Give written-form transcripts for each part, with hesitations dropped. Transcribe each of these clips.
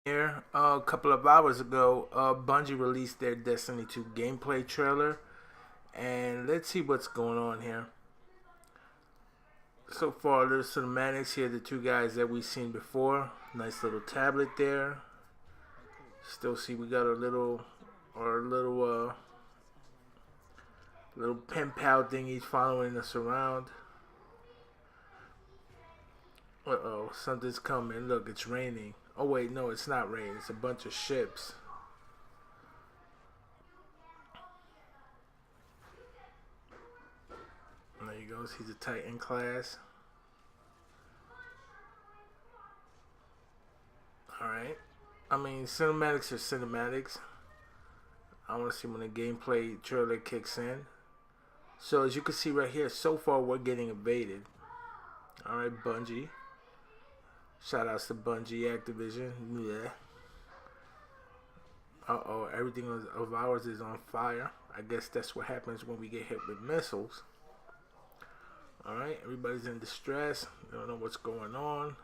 Here, a couple of hours ago, Bungie released their Destiny 2 gameplay trailer, and let's see what's going on here. So far, there's cinematics here, the two guys that we've seen before. Nice little tablet there. Still see we got our little pen pal thingies following us around. Uh-oh, something's coming. Look, it's raining. Oh wait, no, it's not raining. It's a bunch of ships. And there he goes. He's a Titan class. Alright. I mean, cinematics are cinematics. I want to see when the gameplay trailer kicks in. So as you can see right here, so far we're getting invaded. Alright, Bungie. Shout outs to Bungie, Activision. Yeah. Uh-oh, everything of ours is on fire. I guess that's what happens when we get hit with missiles. Alright, everybody's in distress. They don't know what's going on.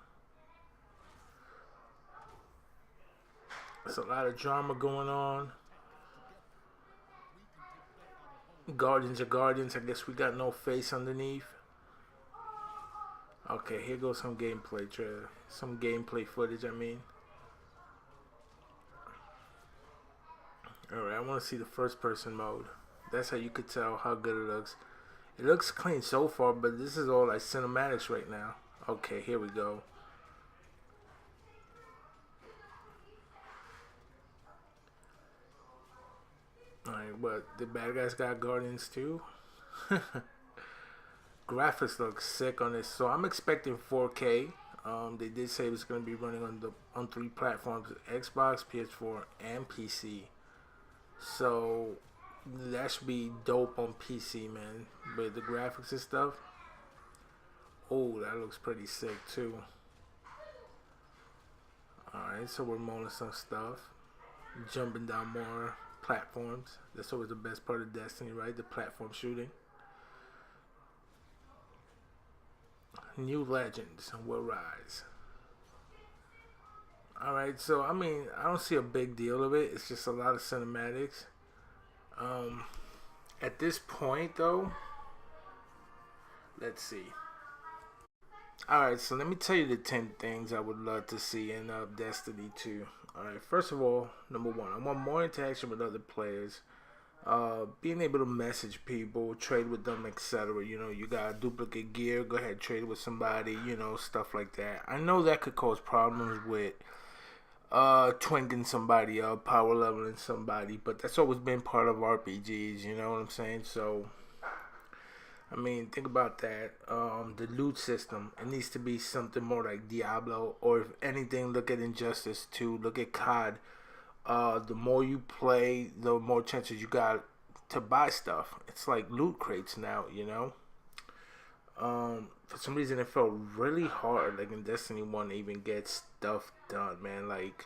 There's a lot of drama going on. Guardians are Guardians. I guess we got no face underneath. Okay, here goes some gameplay trailer. Some gameplay footage, I mean. Alright, I want to see the first person mode. That's how you could tell how good it looks. It looks clean so far, but this is all like cinematics right now. Okay, here we go. Alright, what? The bad guys got Guardians too? Graphics look sick on this, so I'm expecting 4K. They did say it was going to be running on three platforms: Xbox, PS4, and PC. So that should be dope on PC, man. With the graphics and stuff. Oh, that looks pretty sick too. Alright, so we're mulling some stuff. Jumping down more platforms. That's always the best part of Destiny, right? The platform shooting. New legends will rise. Alright, so I mean, I don't see a big deal of it. It's just a lot of cinematics. Um, at this point, though, let's see. Alright, so let me tell you the 10 things I would love to see in Destiny 2. Alright, first of all, number one, I want more interaction with other players. Being able to message people, trade with them, etc. You know, you got duplicate gear, go ahead, trade with somebody, you know, stuff like that. I know that could cause problems with twinking somebody up, power leveling somebody, but that's always been part of RPGs, you know what I'm saying? So I mean, think about that. The loot system, it needs to be something more like Diablo, or if anything, look at Injustice 2, look at COD. The more you play, the more chances you got to buy stuff. It's like loot crates now, you know. For some reason, it felt really hard, like in Destiny 1, to even get stuff done, man. Like,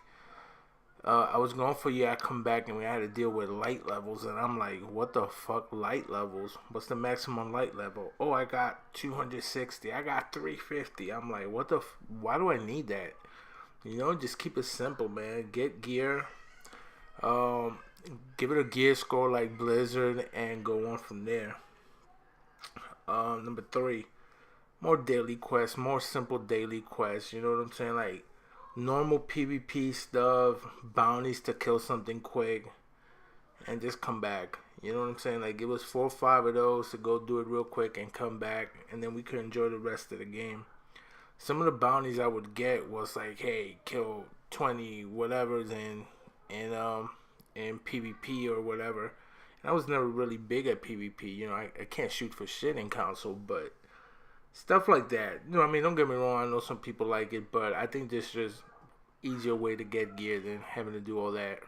I was going for a year, I come back and we had to deal with light levels, and I'm like, what the fuck, light levels? What's the maximum light level? Oh, I got 260, I got 350. I'm like, what the, why do I need that? You know, just keep it simple, man. Get gear, um, give it a gear score like Blizzard, and go on from there. Number three, more daily quests, more simple daily quests. You know what I'm saying? Like normal PvP stuff, bounties to kill something quick, and just come back. You know what I'm saying? Like give us 4 or 5 of those to go do it real quick and come back, and then we could enjoy the rest of the game. Some of the bounties I would get was like, hey, kill 20 whatever's in PvP or whatever. And I was never really big at PvP. You know, I can't shoot for shit in console, but stuff like that. You know, I mean, don't get me wrong. I know some people like it, but I think this is just easier way to get gear than having to do all that.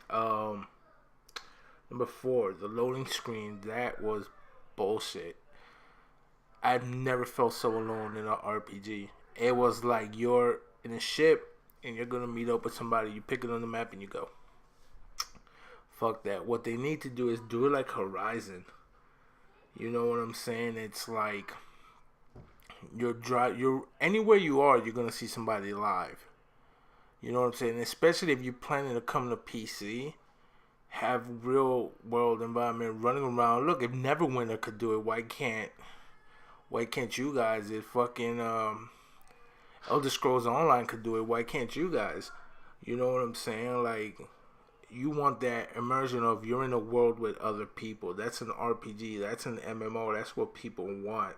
Um, Number four, the loading screen. That was bullshit. I've never felt so alone in an RPG. It was like you're in a ship and you're gonna meet up with somebody. You pick it on the map and you go. Fuck that. What they need to do is do it like Horizon. You know what I'm saying? It's like you're anywhere you are, you're gonna see somebody live. You know what I'm saying? Especially if you're planning to come to PC, have real world environment running around. Look, if Neverwinter could do it, why can't you guys? If fucking Elder Scrolls Online could do it, why can't you guys? You know what I'm saying? Like, you want that immersion of you're in a world with other people. That's an RPG. That's an MMO. That's what people want.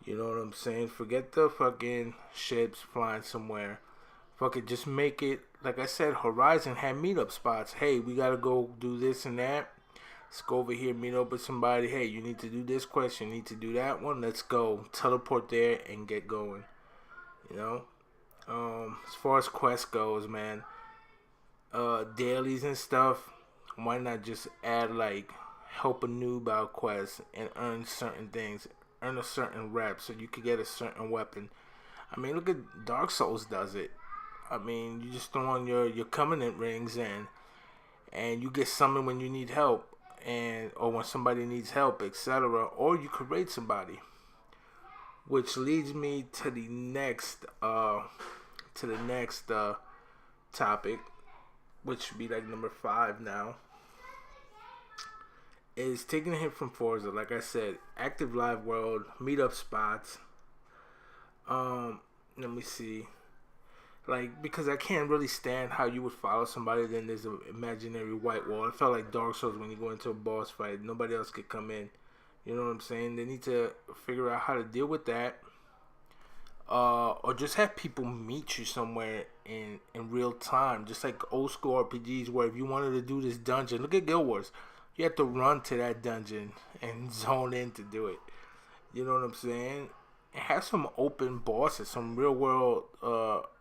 You know what I'm saying? Forget the fucking ships flying somewhere. Fuck it, just make it. Like I said, Horizon had meetup spots. Hey, we gotta go do this and that. Let's go over here, meet up with somebody. Hey, you need to do this quest. You need to do that one. Let's go. Teleport there and get going. You know? As far as quest goes, man, dailies and stuff, why not just add like help a noob out quest and earn certain things, earn a certain rep so you could get a certain weapon. I mean, look at Dark Souls does it. I mean, you just throw on your covenant rings and you get summoned when you need help and or when somebody needs help, etc. Or you could raid somebody, which leads me to the next topic, which would be like number 5 now, is taking a hit from Forza. Like I said, active live world, meetup spots. Let me see. Like, because I can't really stand how you would follow somebody, then there's an imaginary white wall. It felt like Dark Souls when you go into a boss fight, nobody else could come in. You know what I'm saying? They need to figure out how to deal with that. Or just have people meet you somewhere in real time, just like old school RPGs where if you wanted to do this dungeon, look at Guild Wars, you have to run to that dungeon and zone in to do it. You know what I'm saying? And have some open bosses, some real world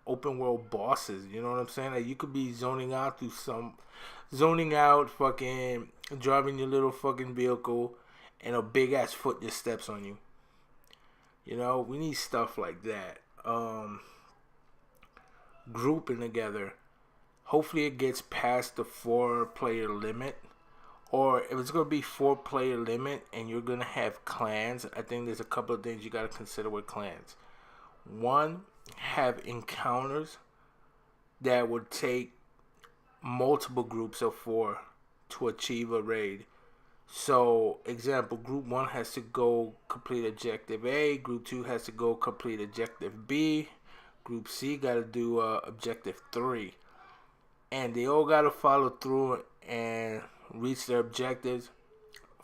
open world bosses. You know what I'm saying? Like you could be zoning out, fucking driving your little fucking vehicle, and a big ass foot just steps on you. You know, we need stuff like that. Grouping together. Hopefully it gets past the 4-player limit. Or if it's going to be 4-player limit and you're going to have clans, I think there's a couple of things you got to consider with clans. One, have encounters that would take multiple groups of 4 to achieve a raid. So, example, group 1 has to go complete objective A, group 2 has to go complete objective B, group C got to do objective 3. And they all got to follow through and reach their objectives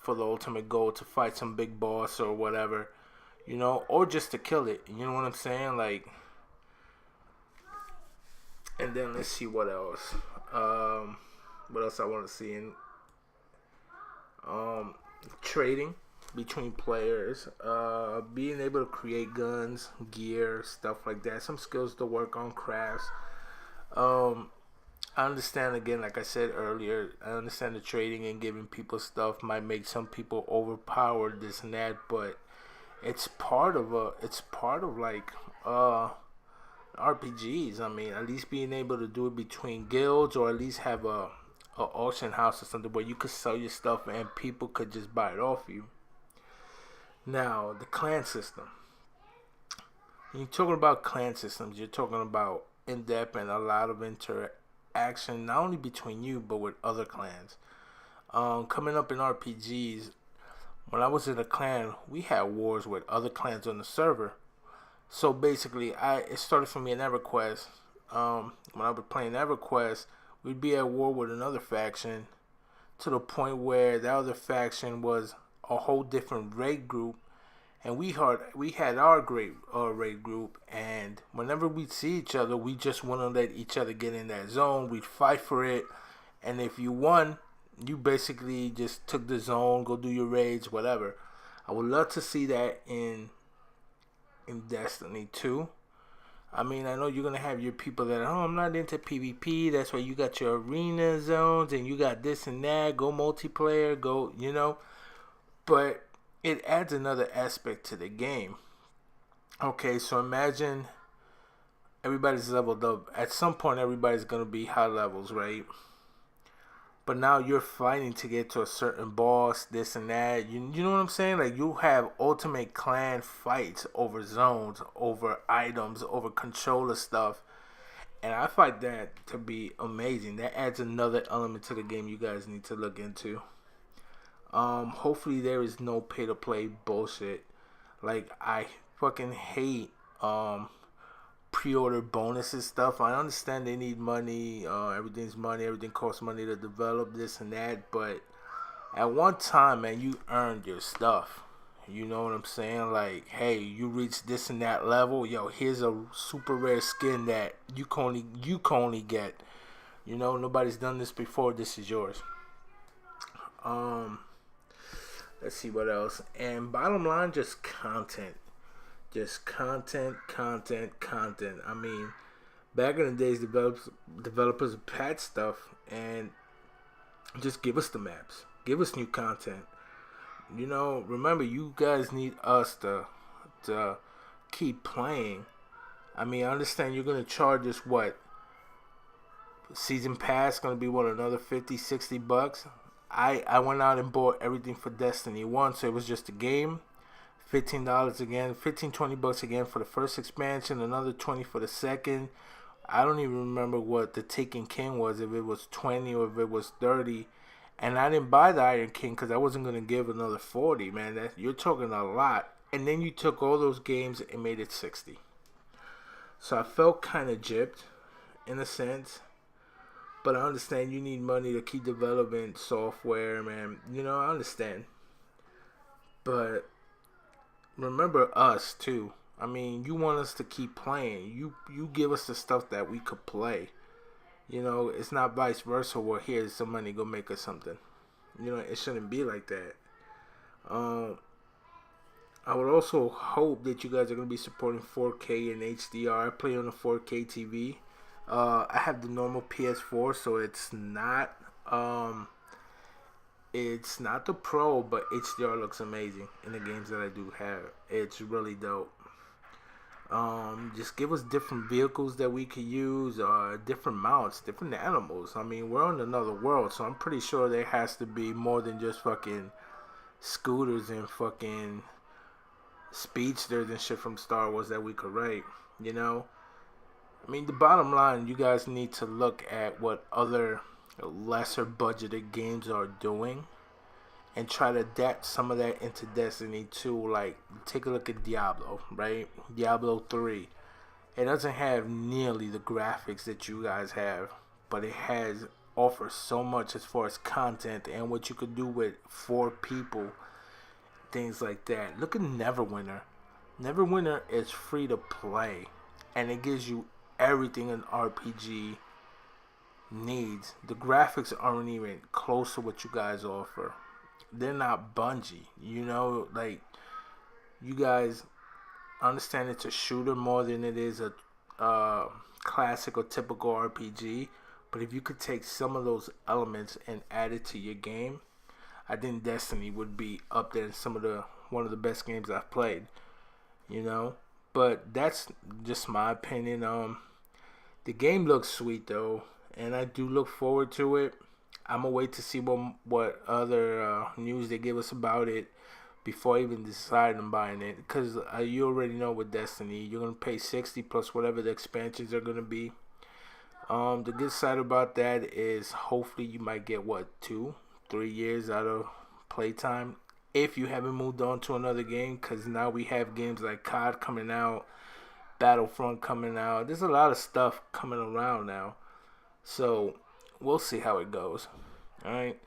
for the ultimate goal to fight some big boss or whatever, you know, or just to kill it. You know what I'm saying? Like, and then let's see what else. What else I want to see in trading between players, being able to create guns, gear, stuff like that. Some skills to work on, crafts. I understand, again, like I said earlier, I understand the trading and giving people stuff might make some people overpowered, this and that, but it's part of like RPGs. I mean, at least being able to do it between guilds, or at least have a auction house or something where you could sell your stuff and people could just buy it off you. Now, the clan system. When you're talking about clan systems, you're talking about in-depth and a lot of interaction, not only between you, but with other clans. Coming up in RPGs, when I was in a clan, we had wars with other clans on the server. So basically, it started for me in EverQuest. When I was playing EverQuest, we'd be at war with another faction to the point where the other faction was a whole different raid group, and we had our great raid group, and whenever we'd see each other, we just wouldn't let each other get in that zone. We'd fight for it, and if you won, you basically just took the zone, go do your raids, whatever. I would love to see that in Destiny 2. I mean, I know you're going to have your people that, I'm not into PvP. That's why you got your arena zones and you got this and that. Go multiplayer, go, you know. But it adds another aspect to the game. Okay, so imagine everybody's leveled up. At some point, everybody's going to be high levels, right? But now you're fighting to get to a certain boss, this and that. You know what I'm saying? Like, you have ultimate clan fights over zones, over items, over controller stuff. And I find that to be amazing. That adds another element to the game you guys need to look into. Hopefully there is no pay to play bullshit. Like I fucking hate pre-order bonuses stuff. I understand they need money. Everything's money. Everything costs money to develop this and that. But at one time, man, you earned your stuff. You know what I'm saying? Like, hey, you reached this and that level. Yo, here's a super rare skin that you can only get. You know, nobody's done this before. This is yours. Um, let's see what else. And bottom line, just content. Just content. I mean, back in the days, developers patch stuff and just give us the maps. Give us new content. You know, remember, you guys need us to keep playing. I mean, I understand you're gonna charge us what, season pass gonna be what, another 50, $60. I went out and bought everything for Destiny 1, so it was just a game. $15 again, 15 $20 again for the first expansion, another 20 for the second. I don't even remember what the Taken King was, if it was 20 or if it was 30. And I didn't buy the Iron King because I wasn't going to give another 40, man. You're talking a lot. And then you took all those games and made it 60. So I felt kind of gypped in a sense. But I understand you need money to keep developing software, man. You know, I understand. But remember us, too. I mean, you want us to keep playing. You give us the stuff that we could play. You know, it's not vice versa where here's some money, go make us something. You know, it shouldn't be like that. I would also hope that you guys are going to be supporting 4K and HDR. I play on a 4K TV. I have the normal PS4, so it's not the Pro, but HDR looks amazing in the games that I do have. It's really dope. Just give us different vehicles that we could use, different mounts, different animals. I mean, we're on another world, so I'm pretty sure there has to be more than just fucking scooters and fucking speedsters and shit from Star Wars that we could rate, you know? I mean, the bottom line, you guys need to look at what other lesser budgeted games are doing and try to adapt some of that into Destiny 2. Like, take a look at Diablo, right? Diablo 3. It doesn't have nearly the graphics that you guys have, but it offers so much as far as content and what you could do with 4 people, things like that. Look at Neverwinter. Neverwinter is free to play, and it gives you everything an RPG needs. The graphics aren't even close to what you guys offer. They're not Bungie, you know. Like, you guys understand it's a shooter more than it is a classic or typical RPG. But if you could take some of those elements and add it to your game, I think Destiny would be up there in one of the best games I've played, you know. But that's just my opinion. The game looks sweet though, and I do look forward to it. I'm gonna wait to see what other news they give us about it before I even decide on buying it. Because you already know with Destiny, you're gonna pay 60 plus whatever the expansions are gonna be. The good side about that is hopefully you might get 2-3 years out of playtime if you haven't moved on to another game. Because now we have games like COD coming out, Battlefront coming out. There's a lot of stuff coming around now. So we'll see how it goes. Alright.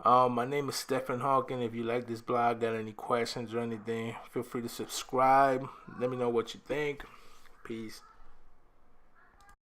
My name is Stephen Hawking. If you like this blog, got any questions or anything, feel free to subscribe. Let me know what you think. Peace.